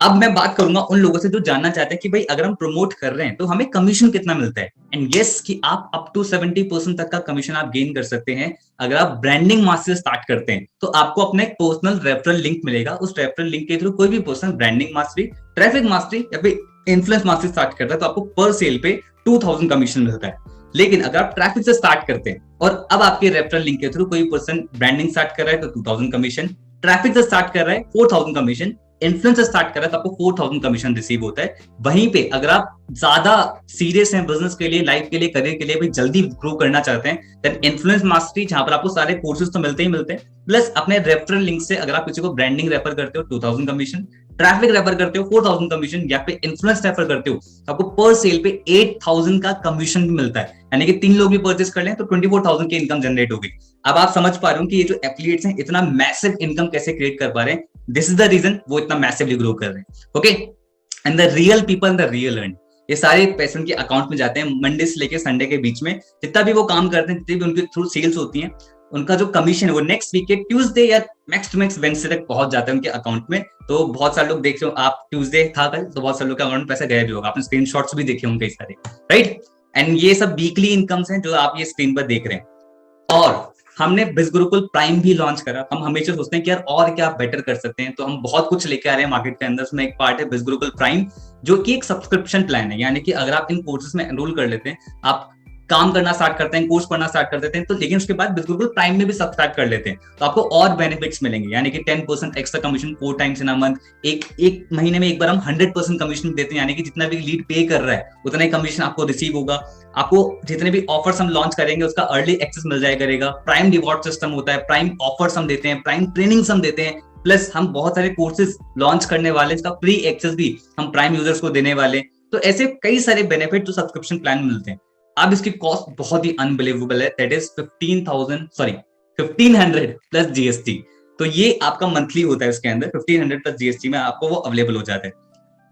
अब मैं बात करूंगा उन लोगों से जो जानना चाहते हैं कि भाई अगर हम प्रमोट कर रहे हैं तो हमें कमीशन कितना मिलता है। एंड यस, कि आप अप टू 70% तक का कमीशन आप गेन कर सकते हैं अगर आप ब्रांडिंग मास्टर स्टार्ट करते हैं। तो आपको अपना एक पर्सनल रेफरल लिंक मिलेगा, उस रेफरल लिंक के थ्रू कोई भी person branding mastery, traffic mastery या फिर इन्फ्लुएंस मास्टरी स्टार्ट करता है तो आपको पर सेल पे 2000 कमीशन मिलता है। लेकिन अगर आप ट्रैफिक से स्टार्ट करते हैं और अब आपके रेफरल लिंक के थ्रू कोई पर्सन ब्रांडिंग स्टार्ट कर रहा है तो 2000 कमीशन, ट्रैफिक से स्टार्ट कर रहा है 4000 कमीशन, इन्फ्लुएंस से स्टार्ट कर रहा है तो आपको 4000 कमीशन रिसीव होता है। वहीं पे अगर आप ज्यादा सीरियस हैं बिजनेस के लिए, लाइफ के लिए, करियर के लिए, भी जल्दी ग्रो करना चाहते हैं, देन इन्फ्लुएंस मास्टरी, जहां पर आपको सारे कोर्सेज तो मिलते ही मिलते हैं, प्लस अपने रेफरल लिंक से अगर आप किसी को ब्रांडिंग रेफर करते हो 2000 कमीशन, ट्रैफिक रेफर करते हो 4000 कमीशन, या फिर इन्फ्लुएंस रेफर करते हो तो आपको पर सेल पे 8000 का कमीशन भी मिलता है। यानी कि 3 लोग भी परचेस कर लें तो 24,000 की इनकम जनरेट होगी। अब आप समझ पा रहे हो कि ये जो एफिलिएट्स हैं इतना मैसिव इनकम कैसे क्रिएट कर पा रहे हैं। दिस इज द रीजन वो इतना मैसिवली ग्रो कर रहे हैं। Okay, and the real people, the real earn, ये सारे पैसे उनके अकाउंट में जाते हैं मंडे से लेकर संडे के बीच में। जितना भी वो काम करते हैं, जितनी भी उनके थ्रू सेल्स होती हैं, उनका जो कमीशन है वो नेक्स्ट वीक के ट्यूसडे या मैक्स टू मैक्स वेडनेसडे तक पहुंच जाता है उनके अकाउंट में। तो बहुत सारे लोग देख रहे हो आप, ट्यूसडे था कल, तो बहुत सारे लोग के अकाउंट में पैसा गया भी होगा, आपने स्क्रीनशॉट्स भी देखे होंगे कई सारे, राइट। एंड ये सब वीकली इनकम्स हैं जो आप ये स्क्रीन पर देख रहे हैं। और हमने बिज गुरुकुल प्राइम भी लॉन्च करा। हम हमेशा सोचते हैं कि यार और क्या बेटर कर सकते हैं, तो हम बहुत कुछ लेके आ रहे हैं मार्केट के अंदर। उसमें एक पार्ट है बिज गुरुकुल प्राइम, जो कि एक सब्सक्रिप्शन प्लान है। यानी कि अगर आप इन कोर्सेज में एनरोल कर लेते हैं, आप काम करना स्टार्ट करते हैं, कोर्स पढ़ना स्टार्ट कर देते हैं, तो लेकिन उसके बाद बिज गुरुकुल प्राइम में भी सब्सक्राइब कर लेते हैं तो आपको और बेनिफिट्स मिलेंगे। यानी कि 10% extra commission 4 times in a month, एक महीने में एक बार हम 100% कमीशन देते हैं। यानी कि जितना भी लीड पे कर रहा है उतना ही कमीशन आपको रिसीव होगा। आपको जितने भी ऑफर्स हम लॉन्च करेंगे उसका अर्ली एक्सेस मिल जाया करेगा। प्राइम रिवॉर्ड सिस्टम होता है, प्राइम ऑफर्स हम देते हैं, प्राइम ट्रेनिंग्स हम देते हैं, प्लस हम बहुत सारे कोर्सेज लॉन्च करने वाले, इसका फ्री एक्सेस भी हम प्राइम यूजर्स को देने वाले। तो ऐसे कई सारे बेनिफिट जो सब्सक्रिप्शन प्लान में मिलते हैं। अब इसकी कॉस्ट बहुत ही अनबिलीवेबल है, दैट इज 1500 प्लस जीएसटी। तो ये आपका मंथली होता है, इसके अंदर 1500 प्लस जीएसटी में आपको वो अवेलेबल हो जाता है।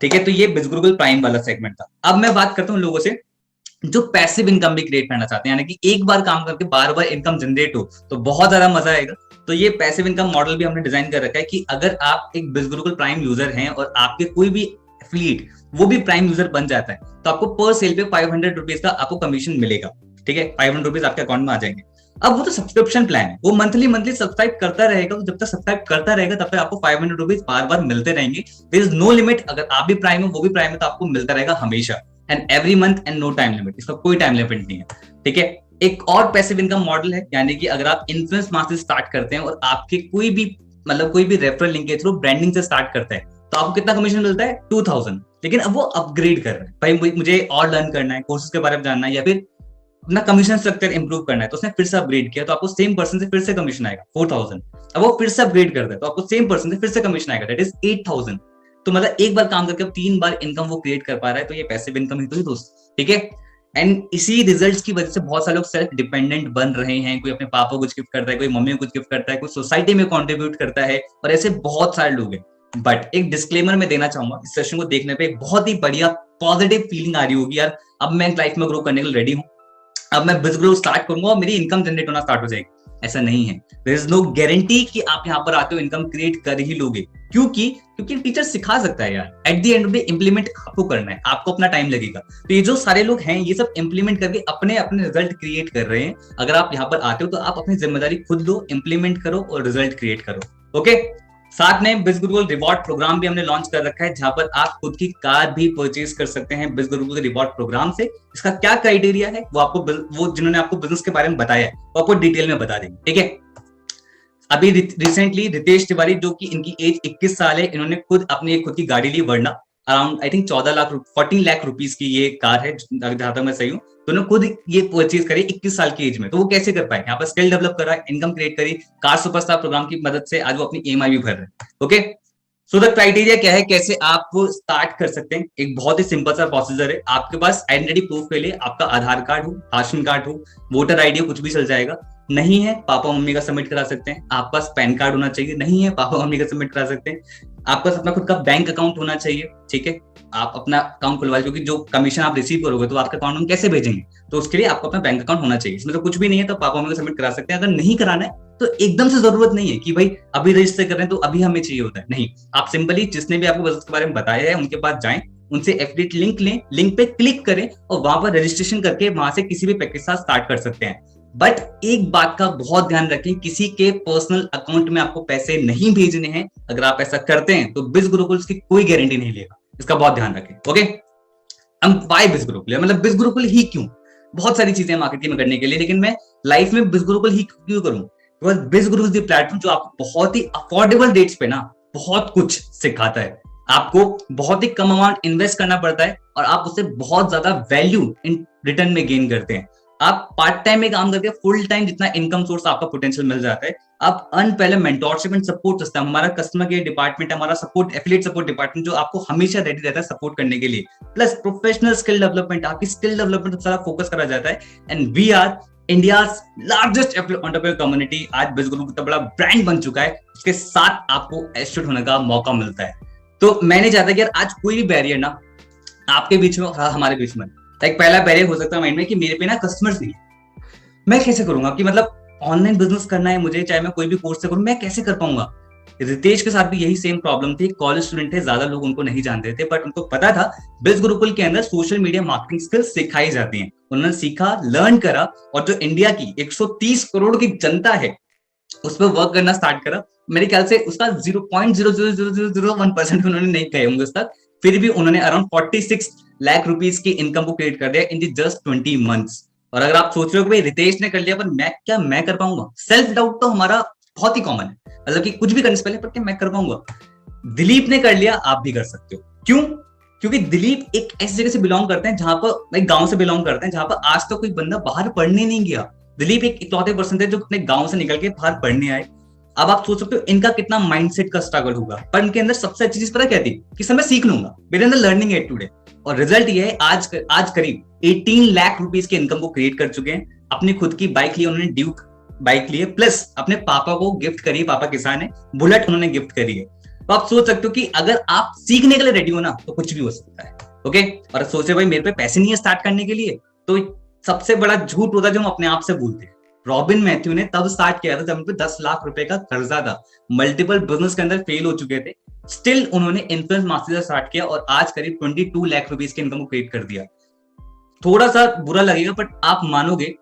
ठीक है, तो ये बिज गुरुकुल प्राइम वाला सेगमेंट था। अब मैं बात करता हूँ लोगों से जो पैसिव इनकम भी क्रिएट करना चाहते हैं, यानी कि एक बार काम करके बार बार इनकम जनरेट हो तो बहुत ज्यादा मजा आएगा। तो ये पैसिव इनकम मॉडल भी हमने डिजाइन कर रखा है कि अगर आप एक बिज गुरुकुल प्राइम यूजर हैं और आपके कोई भी एफिलिएट वो भी प्राइम यूजर बन जाता है तो आपको पर सेल पे 500 रुपीज का आपको कमीशन मिलेगा। ठीक है, 500 रुपीज आपके अकाउंट में आ जाएंगे। अब वो तो सब्सक्रिप्शन प्लान है, वो मंथली मंथली सब्सक्राइब करता रहेगा, तो जब तक सब्सक्राइब करता रहेगा तब तक आपको 500 रुपीज बार बार मिलते रहेंगे। देयर इज नो लिमिट, अगर आप भी प्राइम हो वो भी प्राइम है तो आपको मिलता रहेगा हमेशा, and every month, and no time limit, इसका कोई टाइम लिमिट नहीं है। ठीक है। एक और पैसिव इनकम मॉडल है, यानी कि अगर आप इन्फ्लुएंस मार्केटिंग स्टार्ट करते हैं और आपके कोई भी मतलब कोई भी रेफरल लिंक के थ्रू ब्रांडिंग से स्टार्ट करते हैं, तो आपको कितना कमीशन मिलता है? 2000। लेकिन अब वो अपग्रेड कर रहे हैं, भाई मुझे और लर्न करना है, कोर्सेज के बारे में जानना है, या फिर अपना कमीशन स्ट्रक्चर इंप्रूव करना है, तो उसने फिर से अपग्रेड किया, तो आपको सेम पर्सन से फिर से कमीशन आएगा 4000। अब वो फिर से अपग्रेड करता है तो आपको सेम पर्सन से फिर से कमीशन आएगा, दैट इज 8000। तो मतलब एक बार काम करके अब 3 बार इनकम वो क्रिएट कर पा रहा है, तो ये पैसिव इनकम ही तो है दोस्त। ठीक है। एंड इसी रिजल्ट्स की वजह से बहुत सारे लोग सेल्फ डिपेंडेंट बन रहे हैं, कोई अपने पापा को कुछ गिफ्ट करता है, कोई मम्मी को कुछ गिफ्ट करता है, कोई सोसाइटी में कंट्रीब्यूट करता है, और ऐसे बहुत सारे लोग हैं। बट एक डिस्क्लेमर मैं देना चाहूंगा, इस सेशन को देखने पे एक बहुत ही बढ़िया पॉजिटिव फीलिंग आ रही होगी, यार अब मैं लाइफ में ग्रो करने के लिए रेडी हूँ, अब मैं बिजनेस ग्रो स्टार्ट करूंगा और मेरी इनकम जनरेट होना स्टार्ट हो जाएगी। ऐसा नहीं है, देयर इज नो गारंटी कि आप यहाँ पर आते हो इनकम क्रिएट कर ही लोगे। क्योंकि टीचर सिखा सकता है यार, at the end of the implement आपको करना है, आपको अपना टाइम लगेगा। तो ये जो सारे लोग हैं ये सब इंप्लीमेंट करके अपने अपने रिजल्ट क्रिएट कर रहे हैं। अगर आप यहाँ पर आते हो तो आप अपनी जिम्मेदारी खुद लो, इंप्लीमेंट करो और रिजल्ट क्रिएट करो। ओके। साथ में बिज गुरुकुल रिवॉर्ड प्रोग्राम भी हमने लॉन्च कर रखा है, जहां पर आप खुद की कार भी परचेज कर सकते हैं बिज गुरुकुल के रिवॉर्ड प्रोग्राम से। इसका क्या क्राइटेरिया है वो आपको वो जिन्होंने आपको बिजनेस के बारे में बताया है वो आपको डिटेल में बता देंगे। ठीक है। अभी रिसेंटली रितेश तिवारी, जो कि इनकी एज 21 साल है, इन्होंने खुद की गाड़ी ली, वर्ना around I think 14 lakh rupees की ये कार है, जहां तक मैं सही हूँ। तो उन्होंने खुद ये परचेज करी 21 साल की एज में। तो वो कैसे कर पाए? यहाँ पर स्किल डेवलप करा, इनकम क्रिएट करी, कार सुपरस्टार प्रोग्राम की मदद से आज वो अपनी EMI भी भर रहे हैं। ओके। सो द क्राइटेरिया क्या है, कैसे आप स्टार्ट कर सकते हैं? एक बहुत ही सिंपल सा प्रोसीजर है। आपके पास आइडेंटिटी प्रूफ के लिए आपका आधार कार्ड हो, राशन कार्ड हो, वोटर ID हो, कुछ भी चल जाएगा। नहीं है, पापा मम्मी का सबमिट करा सकते हैं। आपके पास पैन कार्ड होना चाहिए। नहीं है, पापा मम्मी का सबमिट करा सकते हैं। आपके पास अपना खुद का बैंक अकाउंट होना चाहिए। ठीक है। आप अपना अकाउंट खुलवा, क्योंकि जो कमीशन आप रिसीव करोगे तो आपका अकाउंट हम कैसे भेजेंगे, तो उसके लिए आपको अपना बैंक अकाउंट होना चाहिए। इसमें तो कुछ भी नहीं है तो पापा मम्मी को सबमिट करा सकते हैं। अगर नहीं कराना है तो एकदम से जरूरत नहीं है कि भाई अभी रजिस्टर कर रहे हैं तो अभी हमें चाहिए होता है। नहीं, आप सिंपली जिसने भी आपको बिजनेस के बारे में बताया है उनके पास जाएं, उनसे एफिलिएट लिंक लें, लिंक पे क्लिक करें और वहां पर रजिस्ट्रेशन करके वहां से किसी भी पैकेज के साथ स्टार्ट कर सकते हैं। बट एक बात का बहुत ध्यान रखें, किसी के पर्सनल अकाउंट में आपको पैसे नहीं भेजने हैं। अगर आप ऐसा करते हैं तो बिज गुरुकुल की कोई गारंटी नहीं लेगा, इसका बहुत ध्यान रखें। ओके। हम वाई बिज गुरुकुल, मतलब बिज गुरुकुल ही क्यों? बहुत सारी चीजें मार्केटिंग में करने के लिए, लेकिन मैं लाइफ में बिज गुरुकुल ही क्यों करूं? बिकॉज बिज गुरुकुल इज द प्लेटफॉर्म जो आपको बहुत ही अफोर्डेबल रेट्स पे ना बहुत कुछ सिखाता है। आपको बहुत ही कम अमाउंट इन्वेस्ट करना पड़ता है और आप उससे बहुत ज्यादा वैल्यू इन रिटर्न में गेन करते हैं। आप पार्ट टाइम में काम करके फुल टाइम जितना इनकम सोर्स आपका पोटेंशियल मिल जाता है। आप अर्न पहले मेंटोरशिप एंड सपोर्ट सिस्टम, हमारा कस्टमर केयर डिपार्टमेंट, हमारा सपोर्ट एफिलिएट सपोर्ट डिपार्टमेंट जो आपको हमेशा रेडी रहता है सपोर्ट करने के लिए, प्लस प्रोफेशनल स्किल डेवलपमेंट, आपकी स्किल डेवलपमेंट पर सारा फोकस करा जाता है। And we are India's largest entrepreneur community. आज बिज गुरुकुल इतना बड़ा ब्रांड बन चुका है, उसके साथ आपको एस्टूड होने का मौका मिलता है। तो मैंने चाहता कि यार आज कोई भी बैरियर ना आपके बीच में हमारे बीच में, लाइक पहला बैरियर हो सकता है माइंड में कि मेरे पे ना कस्टमर्स नहीं, मैं कैसे करूंगा? कि मतलब ऑनलाइन बिजनेस करना है मुझे, चाहे मैं कोई भी कोर्स से करूं, मैं कैसे कर पाऊंगा? रितेश के साथ भी यही सेम प्रॉब्लम थी। कॉलेज स्टूडेंट थे, ज्यादा लोग उनको नहीं जानते थे, बट उनको पता था बिज गुरुकुल के अंदर सोशल मीडिया मार्केटिंग स्किल्स सिखाई जाती हैं। उन्होंने सीखा, लर्न करा, और जो इंडिया की 130 करोड़ की जनता है उस पर वर्क करना स्टार्ट करा। मेरे ख्याल से उसका 0.00001% उन्होंने नहीं कहे होंगे उस तक, फिर भी उन्होंने अराउंड 46 लाख रुपीस की इनकम को क्रिएट कर दिया इन जस्ट 20 मंथ्स। और अगर आप सोच रहे हो कि भाई रितेश ने कर लिया पर मैं कर पाऊंगा, सेल्फ डाउट तो हमारा बहुत ही कॉमन है, मतलब कि कुछ भी करने से पहले पर क्या मैं कर पाऊंगा। दिलीप ने कर लिया, आप भी कर सकते हो। क्यों? क्योंकि दिलीप एक ऐसी जगह से बिलोंग करते हैं जहां पर, एक गांव से बिलोंग करते हैं जहां पर आज तक कोई बंदा बाहर पढ़ने नहीं गया। दिलीप एक इकलौते पर्सन थे जो अपने गांव से निकल के बाहर पढ़ने आए। अब आप सोच सकते हो इनका कितना माइंडसेट का स्ट्रगल होगा, पर इनके अंदर सबसे अच्छी चीज पता क्या थी कि सब मैं सीख लूंगा, मेरे अंदर लर्निंग है टुडे। और रिजल्ट ये है, आज करीब 18 लाख रुपीस के इनकम को क्रिएट कर चुके हैं। अपनी खुद की बाइक ली उन्होंने, ड्यूक बाइक ली है, प्लस अपने पापा को गिफ्ट करी, पापा किसान है, बुलेट उन्होंने गिफ्ट करी है। तो आप सोच सकते हो कि अगर आप सीखने के लिए रेडी हो ना तो कुछ भी हो सकता है। ओके। और सोचे भाई मेरे पे पैसे नहीं है स्टार्ट करने के लिए, तो सबसे बड़ा झूठ होता है जो हम अपने आप से बोलते हैं। रॉबिन मैथ्यू ने तब स्टार्ट किया था जब उन पे 10 लाख रुपए का कर्जा था, मल्टीपल बिजनेस के अंदर फेल हो चुके थे, स्टिल उन्होंने इन्फ्लुएंस मास्टर से स्टार्ट किया और आज करीब 22 लाख रुपीस की इनकम को क्रिएट कर दिया। थोड़ा सा बुरा लगेगा बट आप मानोगे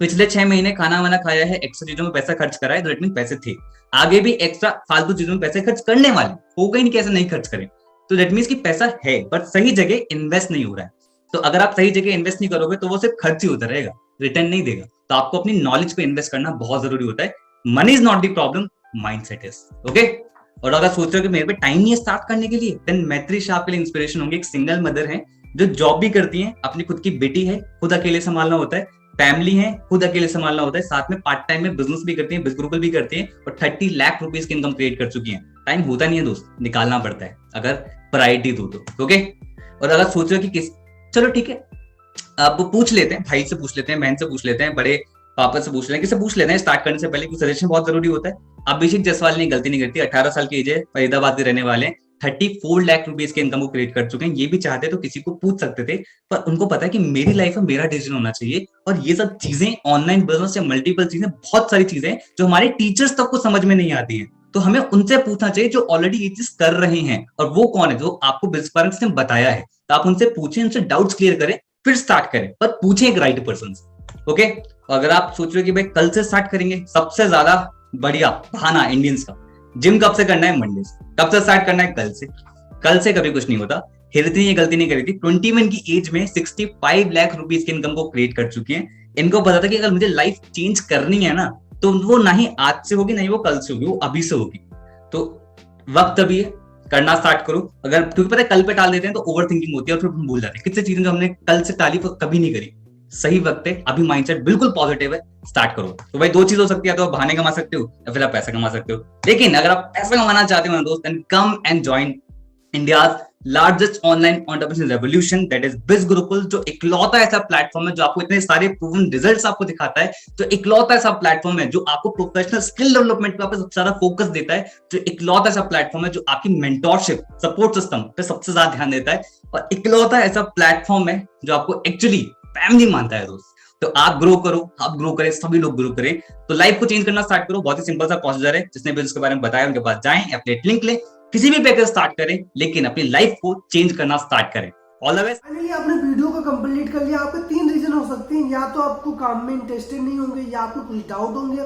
पिछले 6 महीने खाना वाना खाया है, एक्स्ट्रा चीजों में पैसा खर्च करा है, तो दैट मीन पैसे थे। आगे भी एक्स्ट्रा फालतू चीजों में पैसे खर्च करने वाले, होगा ही नहीं कैसे नहीं खर्च करें। तो दैट मीन्स कि पैसा है बट सही जगह इन्वेस्ट नहीं हो रहा है। तो अगर आप सही जगह इन्वेस्ट नहीं करोगे तो वो सिर्फ खर्च ही होता रहेगा, रिटर्न नहीं देगा। तो आपको अपनी नॉलेज पे इन्वेस्ट करना बहुत जरूरी होता है। Money is not the problem, mindset is. Okay. और अगर सोच रहे हो कि मेरे पे टाइम नहीं है स्टार्ट करने के लिए, देन मैत्री शाह आपके लिए इंस्पिरेशन होंगे। एक सिंगल मदर है जो जॉब भी करती है, अपनी खुद की बेटी है, खुद अकेले संभालना होता है, फैमिली है, खुद अकेले संभालना होता है, साथ में पार्ट टाइम में बिजनेस भी करती है, बिजनेस भी करती है, और 30 लाख रुपीस की इनकम क्रिएट कर चुकी है। टाइम होता नहीं है दोस्त, निकालना पड़ता है अगर प्रायोरिटी दो तो। ओके। और अगर सोच रहे हो कि किस, चलो ठीक है, अब पूछ लेते हैं, भाई से पूछ लेते हैं, बहन से पूछ लेते हैं, बड़े पापा से पूछ लेते हैं, किससे पूछ लेते हैं स्टार्ट करने से पहले, कुछ सजेशन बहुत जरूरी होता है। अभिषेक जायसवाल ने गलती नहीं करती, 18 साल की एज है, फरीदाबाद के रहने वाले हैं, 34 लाख रुपीस के इनकम को क्रिएट कर चुके हैं। ये भी चाहते तो किसी को पूछ सकते थे, पर उनको पता है कि मेरी लाइफ में मेरा डिसीजन होना चाहिए। और ये सब चीजें, ऑनलाइन बिजनेस या मल्टीपल चीजें, बहुत सारी चीजें जो हमारे टीचर्स तक को समझ में नहीं आती है, तो हमें उनसे पूछना चाहिए जो ऑलरेडी ये चीज कर रहे हैं। और वो कौन है? जो आपको बिजनेस ने बताया है, तो आप उनसे पूछें, उनसे डाउट्स क्लियर करें, फिर स्टार्ट करें, पर पूछें एक राइट पर्सन से। ओके। अगर आप सोच रहे हो कि भाई कल से स्टार्ट करेंगे, सबसे ज्यादा बढ़िया बहाना इंडियंस का, जिम कब से करना है? मंडे से। कब से स्टार्ट करना है? कल से। कल से कभी कुछ नहीं होता। हिरती ने ये गलती नहीं करी थी, 21 की एज में 65 लाख रुपीस की इनकम को क्रिएट कर चुकी है। इनको पता था कि अगर मुझे लाइफ चेंज करनी है ना, तो वो ना ही आज से होगी, ना ही वो कल से होगी, वो अभी से होगी। तो वक्त अभी है, करना स्टार्ट करो। अगर, क्योंकि पता है कल पे टाल देते हैं तो ओवर थिंकिंग होती है और फिर हम भूल जाते हैं। कितनी चीजें जो हमने कल से टाली वो कभी नहीं करी। सही वक्त है, अभी माइंडसेट बिल्कुल पॉजिटिव है, स्टार्ट करो। तो भाई दो चीज हो सकती है, तो बहाने कमा सकते हो या फिर आप पैसा कमा सकते हो। लेकिन अगर आप पैसा कमाना चाहते हो ना दोस्त, then come and join India's largest online entrepreneurship revolution, that is Biz Gurukul. जो इकलौता ऐसा प्लेटफॉर्म है जो आपको इतने सारे प्रूवन रिजल्ट्स आपको दिखाता है, जो इकलौता ऐसा प्लेटफॉर्म है जो आपको प्रोफेशनल स्किल डेवलपमेंट पे सबसे ज्यादा फोकस देता है, जो इकलौता ऐसा प्लेटफॉर्म है जो आपकी मेंटोरशिप सपोर्ट सिस्टम पे सबसे ज्यादा ध्यान देता है, और इकलौता ऐसा प्लेटफॉर्म है जो आपको एक्चुअली फैमिली मानता है दोस्त। तो आप ग्रो करो, आप ग्रो करें, सभी लोग ग्रो करें, तो लाइफ को चेंज करना स्टार्ट करो। बहुत ही सिंपल सा प्रोसीजर है, जिसने भी उसके बारे में बताया उनके पास जाएं, अपडेट लिंक ले, किसी भी पैकेज स्टार्ट करें, लेकिन अपनी लाइफ को चेंज करना स्टार्ट करें। All the best. फाइनली आपने वीडियो को कंप्लीट कर लिया। आपके 3 रीजन हो सकते हैं, या तो आपको काम में इंटरेस्टेड नहीं होंगे, या आपको कुछ डाउट होंगे,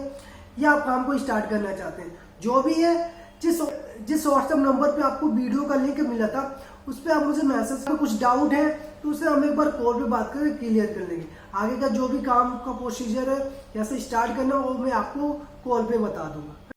या आप काम को स्टार्ट करना चाहते हैं। जो भी है, जिस व्हाट्सएप नंबर पे आपको वीडियो का लिंक मिला था, उस पर आप मुझे मैसेज कर, कुछ डाउट है तो उससे हम एक बार कॉल पे बात करके क्लियर कर लेंगे। आगे का जो भी काम का प्रोसीजर है, कैसे स्टार्ट करना, वो मैं आपको कॉल पे बता दूंगा।